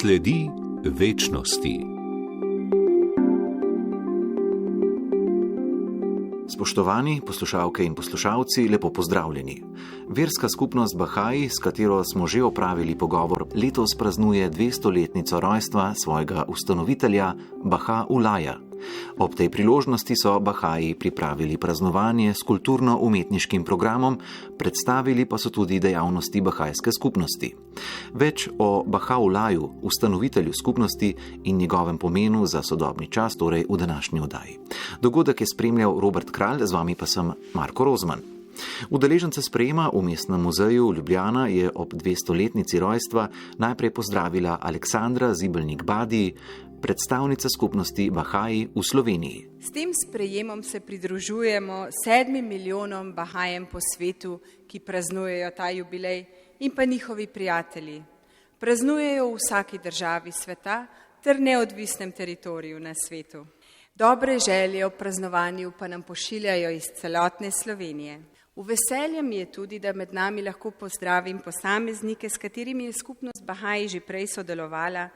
Sledi večnosti. Spoštovani poslušalke in poslušalci, lepo pozdravljeni. Verska skupnost Bahaji, s katero smo že opravili pogovor, letos praznuje 200-letnico rojstva svojega ustanovitelja Baha'u'llaha. Ob tej priložnosti so Bahaji pripravili praznovanje s kulturno-umetniškim programom, predstavili pa so tudi dejavnosti bahajske skupnosti. Več o Baha'u'llahu, ustanovitelju skupnosti in njegovem pomenu za sodobni čas, torej v današnji oddaji. Dogodek je spremljal Robert Kralj, z vami pa sem Marko Rozman. Udeležence sprejema v Mestnem muzeju Ljubljana je ob 200-letnici rojstva najprej pozdravila Aleksandra Zibelnik-Badi, predstavnica skupnosti Bahaji v Sloveniji. S tem sprejemom se pridružujemo 7 milijonom Bahajem po svetu, ki praznujejo ta jubilej, in pa njihovi prijatelji. Praznujejo v vsaki državi sveta ter neodvisnem teritoriju na svetu. Dobre želje o praznovanju pa nam pošiljajo iz celotne Slovenije. V veselje mi je tudi, da med nami lahko pozdravim posameznike, s katerimi je skupnost Bahaji že prej sodelovala,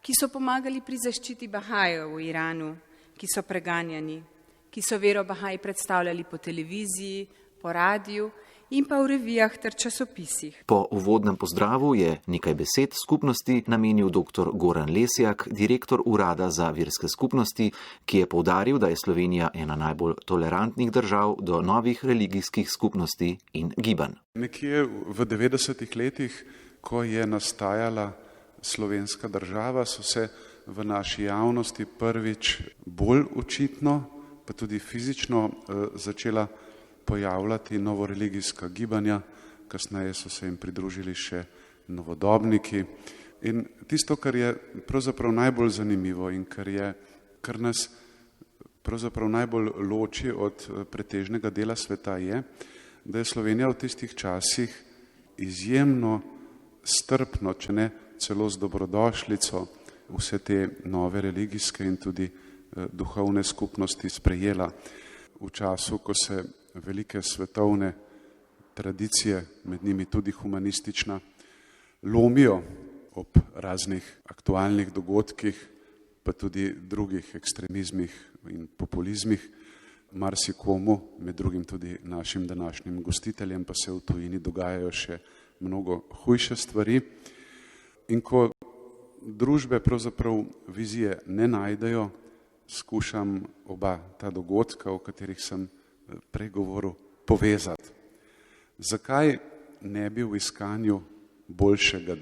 ki so pomagali pri zaščiti Bahajev v Iranu, ki so preganjani, ki so vero Bahaji predstavljali po televiziji, po radiju in pa v revijah ter časopisih. Po uvodnem pozdravu je nekaj besed skupnosti namenil dr. Goran Lesjak, direktor Urada za verske skupnosti, ki je poudaril, da je Slovenija ena najbolj tolerantnih držav do novih religijskih skupnosti in gibanj. Nekje v 90-ih letih, ko je nastajala slovenska država, so se v naši javnosti prvič bolj očitno, pa tudi fizično začela pojavljati novoreligijska gibanja, kasneje so se jim pridružili še novodobniki. In tisto, kar je pravzaprav najbolj zanimivo in kar nas pravzaprav najbolj loči od pretežnega dela sveta je, da je Slovenija v tistih časih izjemno strpno, če ne celo z dobrodošlico, vse te nove religijske in tudi duhovne skupnosti sprejela. V času, ko se velike svetovne tradicije, med njimi tudi humanistična, lomijo ob raznih aktualnih dogodkih, pa tudi drugih ekstremizmih in populizmih, marsikomu, med drugim tudi našim današnjim gostiteljem, pa se v tujini dogajajo še mnogo hujše stvari. In ko družbe pravzaprav vizije ne najdejo, skušam oba ta dogodka, o katerih sem prej govoril, povezati. Zakaj ne bi v iskanju boljšega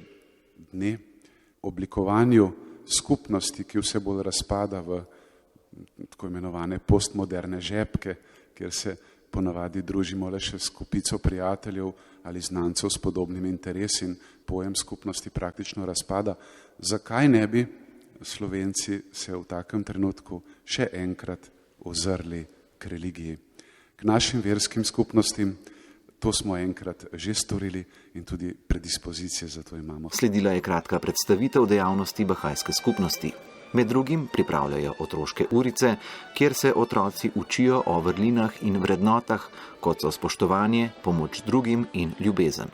dne, oblikovanju skupnosti, ki vse bolj razpada v tako imenovane postmoderne žepke, kjer se ponavadi družimo le še s kupico prijateljev ali znancev s podobnimi interesi in pojem skupnosti praktično razpada. Zakaj ne bi Slovenci se v takem trenutku še enkrat ozrli k religiji, k našim verskim skupnostim? To smo enkrat že storili in tudi predispozicije za to imamo. Sledila je kratka predstavitev dejavnosti bahajske skupnosti. Med drugim pripravljajo otroške urice, kjer se otroci učijo o vrlinah in vrednotah, kot so spoštovanje, pomoč drugim in ljubezen.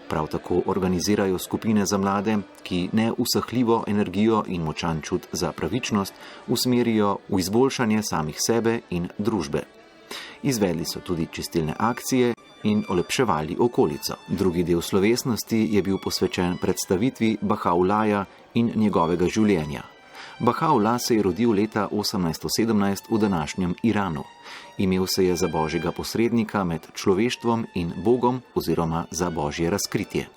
Prav tako organizirajo skupine za mlade, ki neusahljivo energijo in močan čut za pravičnost usmerijo v izboljšanje samih sebe in družbe. Izvedli so tudi čistilne akcije in olepševali okolico. Drugi del slovesnosti je bil posvečen predstavitvi Baha'u'llaha in njegovega življenja. Baha'u'llah se je rodil leta 1817 v današnjem Iranu. Imel se je za božjega posrednika med človeštvom in Bogom oziroma za božje razkritje.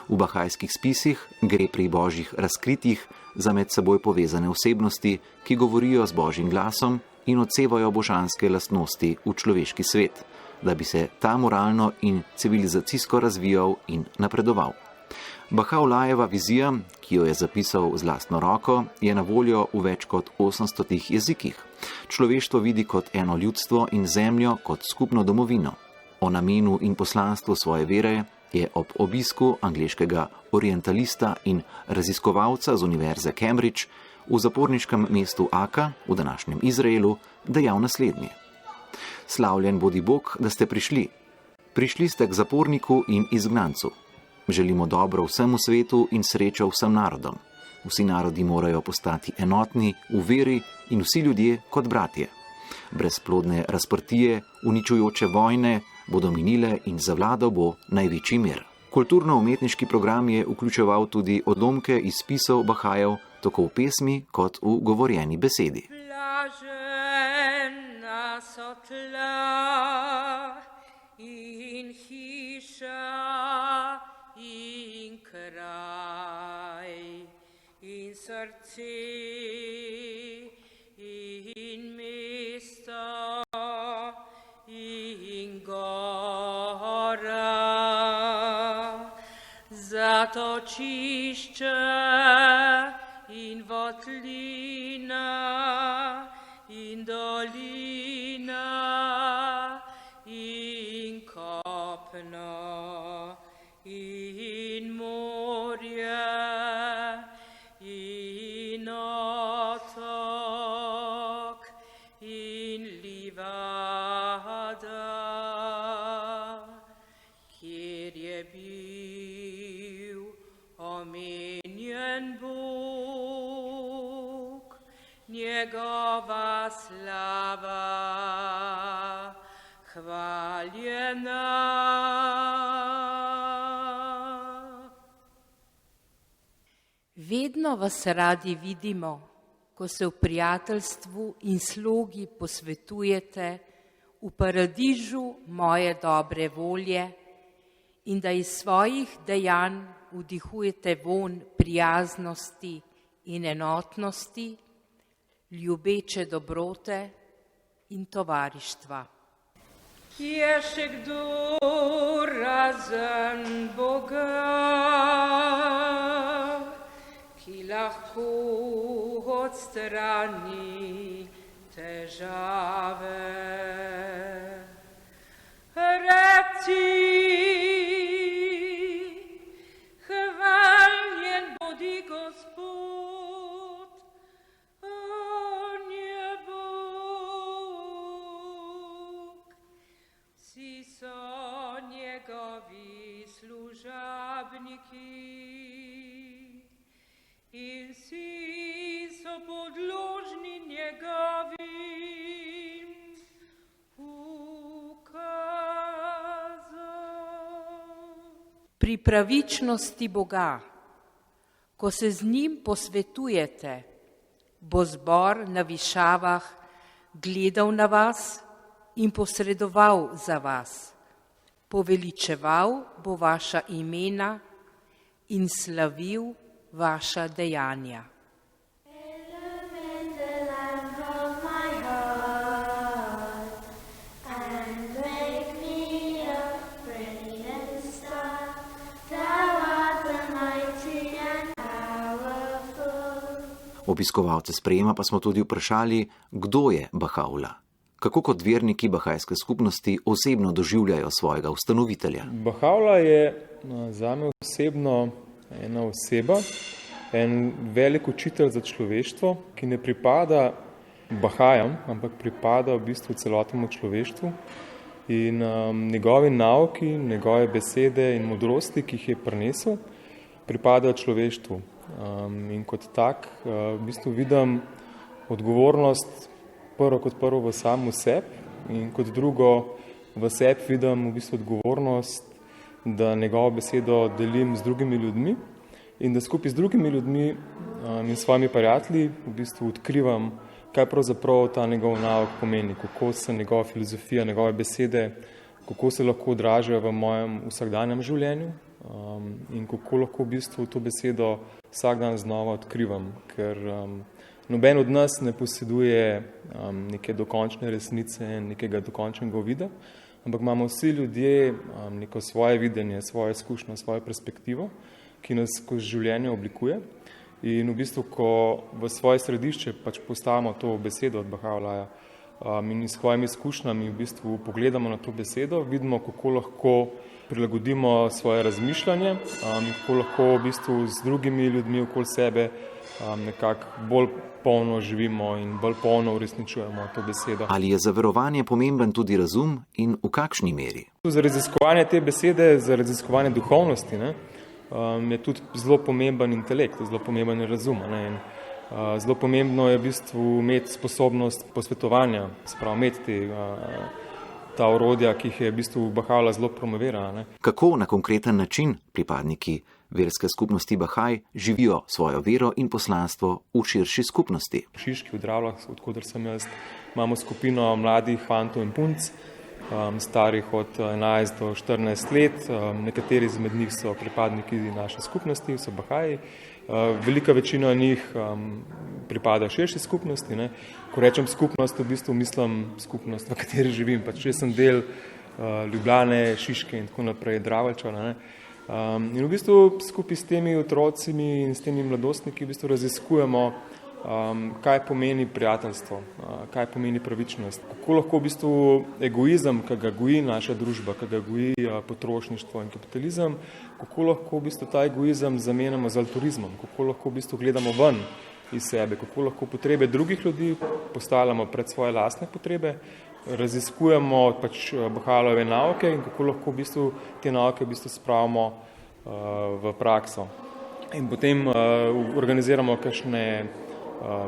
V bahajskih spisih gre pri božjih razkritjih za med seboj povezane osebnosti, ki govorijo z božjim glasom in odsevajo božanske lastnosti v človeški svet, da bi se ta moralno in civilizacijsko razvijal in napredoval. Baha'u'llahova vizija, ki jo je zapisal z lastno roko, je na voljo v več kot 800 jezikih. Človeštvo vidi kot eno ljudstvo in zemljo kot skupno domovino. O namenu in poslanstvu svoje vere je ob obisku angleškega orientalista in raziskovalca z univerze Cambridge v zaporniškem mestu Aka v današnjem Izraelu dejal naslednje. Slavljen bodi Bog, da ste prišli. Prišli ste k zaporniku in izgnancu. Želimo dobro vsemu svetu in srečo vsem narodom. Vsi narodi morajo postati enotni v veri in vsi ljudje kot bratje. Brezplodne razprtije, uničujoče vojne bodo minile in zavladal bo največji mir. Kulturno-umetniški program je vključeval tudi odlomke iz spisov Bahajev, tako v pesmi kot v govorjeni besedi. Blažena so tla in hiša in kraj in srce in mesto in gora. Zatočišče in votlina in dolina in kopno in morje in otok in livada, kjer je bil omenjen Bog, njegova slava hvaljena. Vedno vas radi vidimo, ko se v prijateljstvu in slogi posvetujete v paradižu moje dobre volje in da iz svojih dejanj vdihujete vonj prijaznosti in enotnosti, ljubeče dobrote in tovarištva. Je še kdo razen Boga, ki lahko odstrani težave? Reci, hvaljen bodi Gospod, on je Bog, vsi so njegovi služabniki in vsi so podložni njegovim ukazom. Pri pravičnosti Boga, ko se z njim posvetujete, bo zbor na višavah gledal na vas in posredoval za vas. Poveličeval bo vaša imena in slavil vaša dejanja. Obiskovalce sprejema pa smo tudi vprašali, kdo je Bahá'u'lláh. Kako kot verniki bahajske skupnosti osebno doživljajo svojega ustanovitelja. Bahá'u'lláh je zame osebno ena oseba, en velik učitelj za človeštvo, ki ne pripada Bahajam, ampak pripada v bistvu celotnemu človeštvu. In njegovi nauki, njegove besede in modrosti, ki jih je prinesel, pripadajo človeštvu. In kot tak v bistvu vidim odgovornost kot prvo v samem sebi in kot drugo v sebi vidim v bistvu odgovornost, da njegovo besedo delim z drugimi ljudmi in da skupaj z drugimi ljudmi in svojimi prijatelji v bistvu odkrivam, kaj pravzaprav ta njegov nauk pomeni, kako se njegova filozofija, njegove besede, kako se lahko odražajo v mojem vsakdanjem življenju in kako lahko v bistvu to besedo vsak dan znova odkrivam, ker noben od nas ne poseduje neke dokončne resnice, nekega dokončnega uvida, ampak imamo vsi ljudje neko svoje videnje, svojo izkušnjo, svojo perspektivo, ki nas skozi življenje oblikuje. In v bistvu, ko v svoje središče pač postavimo to besedo od Bahá'u'lláha in s svojimi izkušnjami v bistvu pogledamo na to besedo, vidimo, kako lahko prilagodimo svoje razmišljanje in kako lahko v bistvu z drugimi ljudmi okoli sebe nekako bolj polno živimo in bolj polno uresničujemo to besedo. Ali je za verovanje pomemben tudi razum in v kakšni meri? Za raziskovanje te besede, za raziskovanje duhovnosti, je tudi zelo pomemben intelekt, zelo pomemben razum. Ne? In, zelo pomembno je v bistvu imeti sposobnost posvetovanja, spravo imeti ta orodja, ki jih je v bistvu Bahá'u'lláh zelo promovirala. Ne? Kako na konkreten način pripadniki verske skupnosti Bahaj živijo svojo vero in poslanstvo v širši skupnosti? V Šiški, v Dravljah, odkudar sem jaz, imamo skupino mladih fantov in punc, starih od 11 do 14 let. Nekateri izmed njih so pripadniki naše skupnosti, so Bahá'ji. Velika večina njih pripada širši skupnosti. Ne. Ko rečem skupnost, v bistvu mislim skupnost, v kateri živim. Pač jaz sem del Ljubljane, Šiške in tako naprej, Dravljčana. In v bistvu skupaj s temi otrocimi in s temi mladostniki v bistvu raziskujemo, kaj pomeni prijateljstvo, kaj pomeni pravičnost. Kako lahko v bistvu egoizem, ki ga goji naša družba, ki ga goji potrošništvo in kapitalizem, kako lahko v bistvu ta egoizem zamenjamo z altruizmom, kako lahko v bistvu gledamo ven iz sebe, kako lahko potrebe drugih ljudi postavljamo pred svoje lastne potrebe, raziskujemo pač Bahá'u'lláhove nauke in kako lahko v bistvu te nauke v bistvu spravimo v prakso. In potem organiziramo kakšne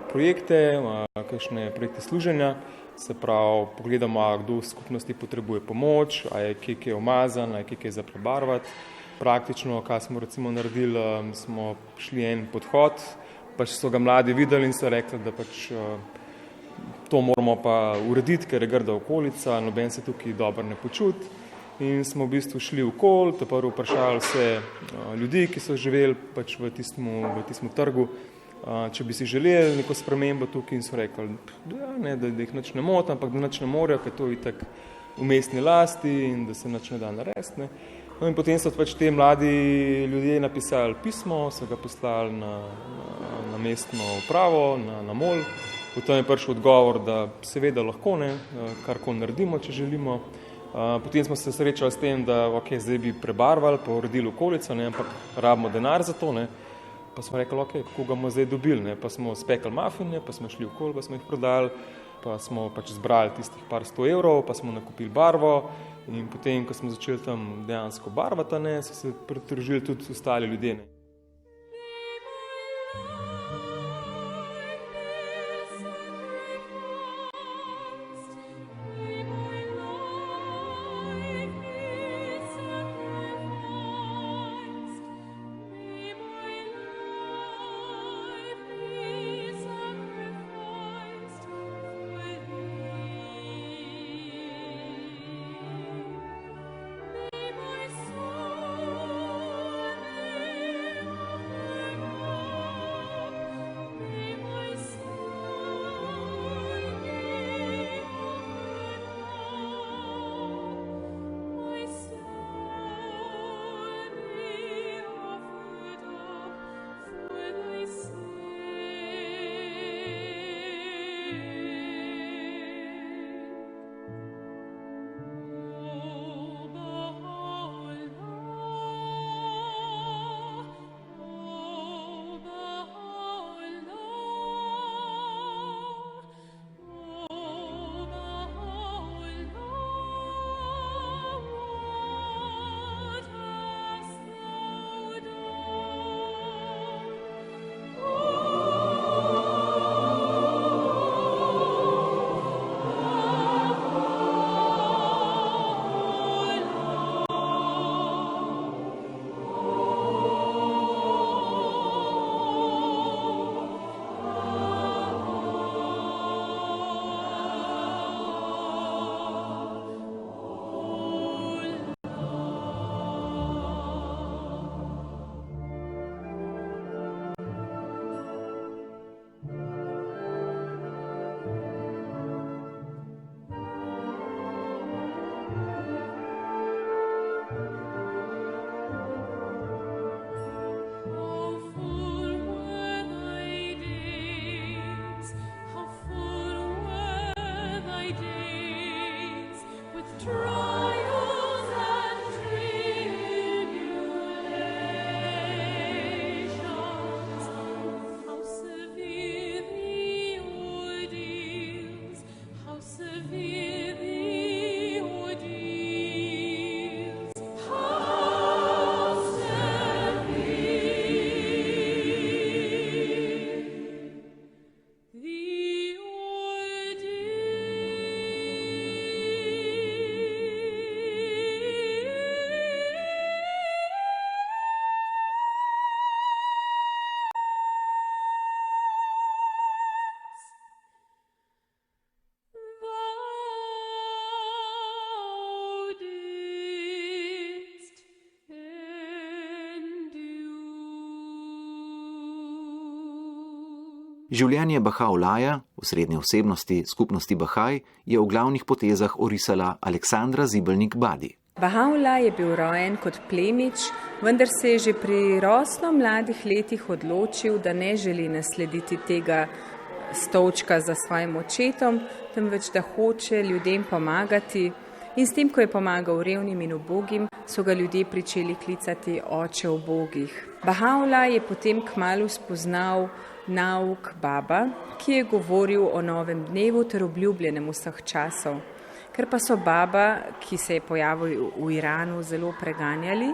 projekte, kakšne projekte služenja, se pravi, pogledamo, kdo v skupnosti potrebuje pomoč, a je kje umazan, a je kje za prebarvati. Praktično, kaj smo recimo naredili, smo šli en podhod, pač so ga mladi videli in so rekli, da pač to moramo pa urediti, ker je grda okolica, noben se tukaj dobro ne počuti. In smo v bistvu šli okoli, prvo vprašali vse ljudi, ki so živeli pač v tistem trgu, če bi si želeli neko spremembo tukaj, in so rekli, da jih nič ne moti, ampak da nič ne morejo, ker to je itak v mestni lasti in da se nič ne da narediti. No in potem so pač te mladi ljudje napisali pismo, so ga poslali na mestno upravo, na MOL. Potem je prišel odgovor, da seveda lahko, karkoli naredimo, če želimo. Potem smo se srečali s tem, da zdaj bi prebarvali, pa uredili okolico, ampak rabimo denar za to. Pa smo rekli, kako ga bomo zdaj dobili. Pa smo spekli mafine, pa smo šli okoli, pa smo jih prodali, pa smo pač zbrali tistih par 100 evrov, pa smo nakupili barvo. In potem, ko smo začeli tam dejansko barvati, so se pridružili tudi ostali ljudje. Življenje Bahá'u'lláha, osrednje osebnosti skupnosti Bahaj, je v glavnih potezah orisala Aleksandra Zibelnik-Badi. Bahá'u'lláh je bil rojen kot plemič, vendar se je že pri rosno mladih letih odločil, da ne želi naslediti tega stolčka za svojim očetom, temveč da hoče ljudem pomagati. In s tem, ko je pomagal revnim in ubogim, so ga ljudje pričeli klicati oče ubogih. Bahá'u'lláh je potem kmalu spoznal nauk Baba, ki je govoril o novem dnevu ter obljubljenem vseh časov. Ker pa so Baba, ki se je pojavil v Iranu, zelo preganjali,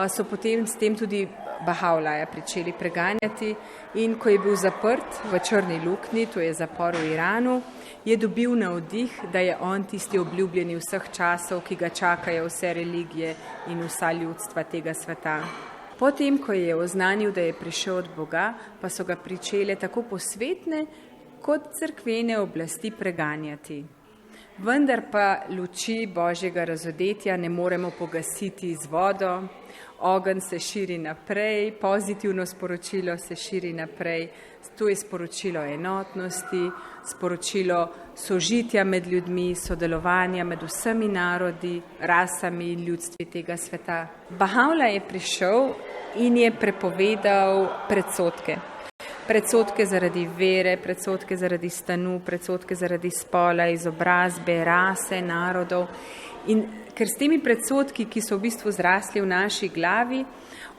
so potem s tem tudi Bahá'u'lláha pričeli preganjati in ko je bil zaprt v Črni luknji, to je zapor v Iranu, je dobil navdih, da je on tisti obljubljeni vseh časov, ki ga čakajo vse religije in vsa ljudstva tega sveta. Potem, ko je oznanil, da je prišel od Boga, pa so ga pričele tako posvetne kot cerkvene oblasti preganjati. Vendar pa luči Božjega razodetja ne moremo pogasiti z vodo, ogenj se širi naprej, pozitivno sporočilo se širi naprej, to je sporočilo enotnosti, sporočilo sožitja med ljudmi, sodelovanja med vsemi narodi, rasami in ljudstvi tega sveta. Bahá'u'lláh je prišel in je prepovedal predsodke. Predsodke zaradi vere, predsodke zaradi stanu, predsodke zaradi spola, izobrazbe, rase, narodov. In ker s temi predsodki, ki so v bistvu zrasli v naši glavi,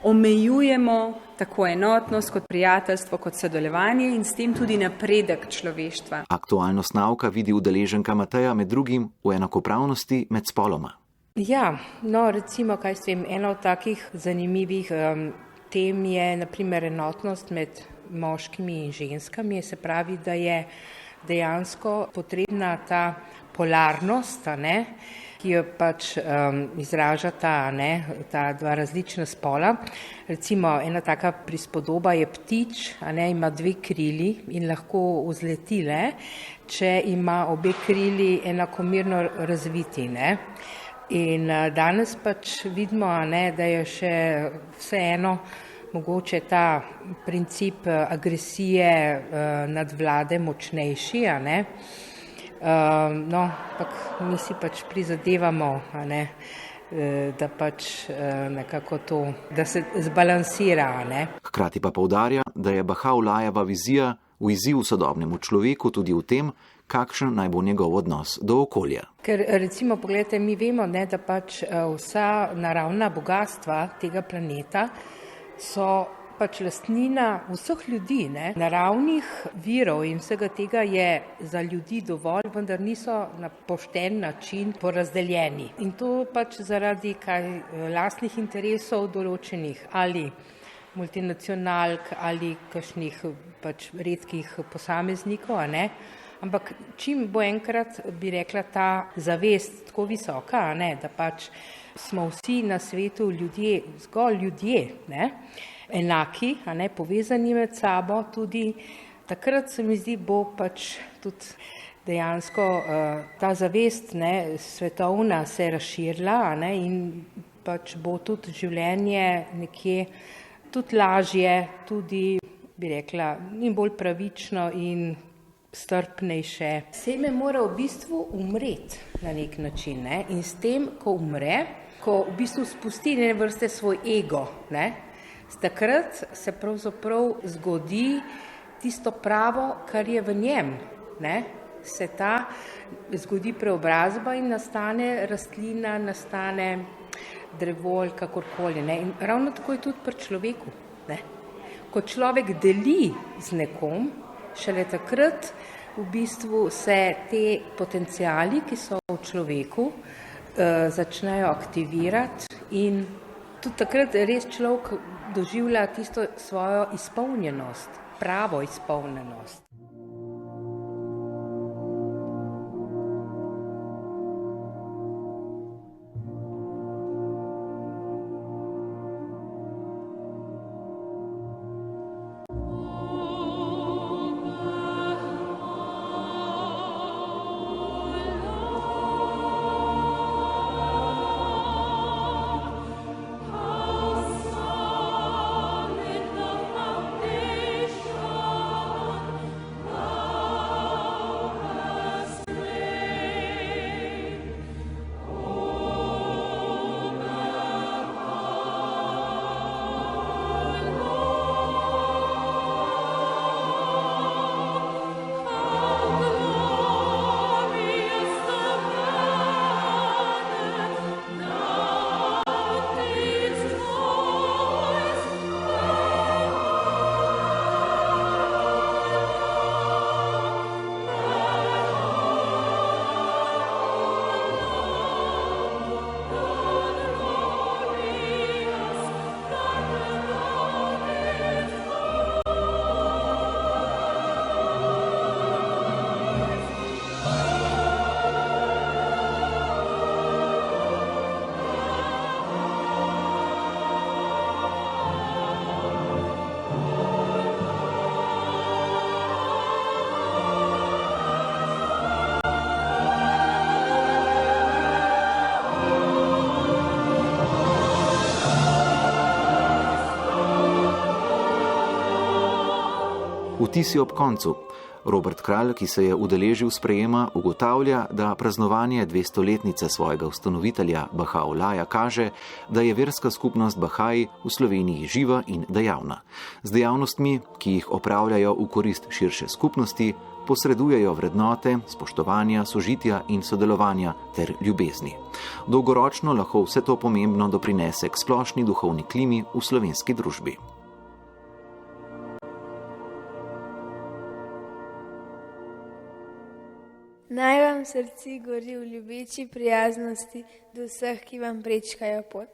omejujemo tako enotnost kot prijateljstvo, kot sodelovanje in s tem tudi napredek človeštva. Aktualnost nauka vidi udeleženka Mateja med drugim v enakopravnosti med spoloma. Ja, no recimo, kaj s tem, ena od takih zanimivih tem je naprimer enotnost med moškimi in ženskami, se pravi, da je dejansko potrebna ta polarnost, ki jo pač izražata ta dva različna spola. Recimo ena taka prispodoba je ptič, ima dve krili in lahko vzleti, če ima obe krili enakomerno razviti. In danes pač vidimo, da je še vseeno mogoče ta princip agresije nadvlade močnejši, no, ampak mi si pač prizadevamo, da pač nekako to, da se zbalansira. Hkrati pa poudarja, da je Bahá'u'lláhova vizija v izziv sodobnemu človeku tudi v tem, kakšen naj bo njegov odnos do okolja. Ker recimo, pogledajte, mi vemo, da pač vsa naravna bogatstva tega planeta so pač lastnina vseh ljudi. Naravnih virov in vsega tega je za ljudi dovolj, vendar niso na pošten način porazdeljeni. In to pač zaradi lastnih interesov določenih ali multinacionalk ali kakšnih pač redkih posameznikov, Ampak čim bo enkrat, bi rekla, ta zavest tako visoka, da pač smo vsi na svetu ljudje, zgolj ljudje, enaki, povezani med sabo, tudi takrat se mi zdi, bo pač tudi dejansko ta zavest svetovna se razširila, in pač bo tudi življenje nekje tudi lažje, tudi, bi rekla, in bolj pravično in strpnejše. Seme mora v bistvu umreti na nek način, in s tem, ko umre, ko v bistvu spusti neke vrste svoj ego, takrat se pravzaprav zgodi tisto pravo, kar je v njem, se ta zgodi preobrazba in nastane rastlina, nastane drevo ali kakorkoli. In ravno tako je tudi pri človeku. Ko človek deli z nekom, šele takrat v bistvu se te potenciali, ki so v človeku, začnejo aktivirati in tudi takrat res človek doživlja tisto svojo izpolnjenost, pravo izpolnjenost. Vtisi ob koncu. Robert Kralj, ki se je udeležil sprejema, ugotavlja, da praznovanje 200-letnice svojega ustanovitelja Bahá'u'lláha kaže, da je verska skupnost Bahá'í v Sloveniji živa in dejavna. Z dejavnostmi, ki jih opravljajo v korist širše skupnosti, posredujejo vrednote spoštovanja, sožitja in sodelovanja ter ljubezni. Dolgoročno lahko vse to pomembno doprinese k splošni duhovni klimi v slovenski družbi. Naj vam srci gori v ljubeči prijaznosti do vseh, ki vam prečkajo pot.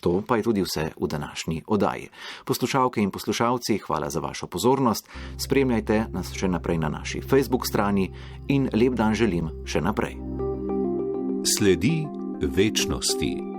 To pa je tudi vse v današnji oddaji. Poslušalke in poslušalci, hvala za vašo pozornost. Spremljajte nas še naprej na naši Facebook strani in lep dan želim še naprej. Sledi večnosti.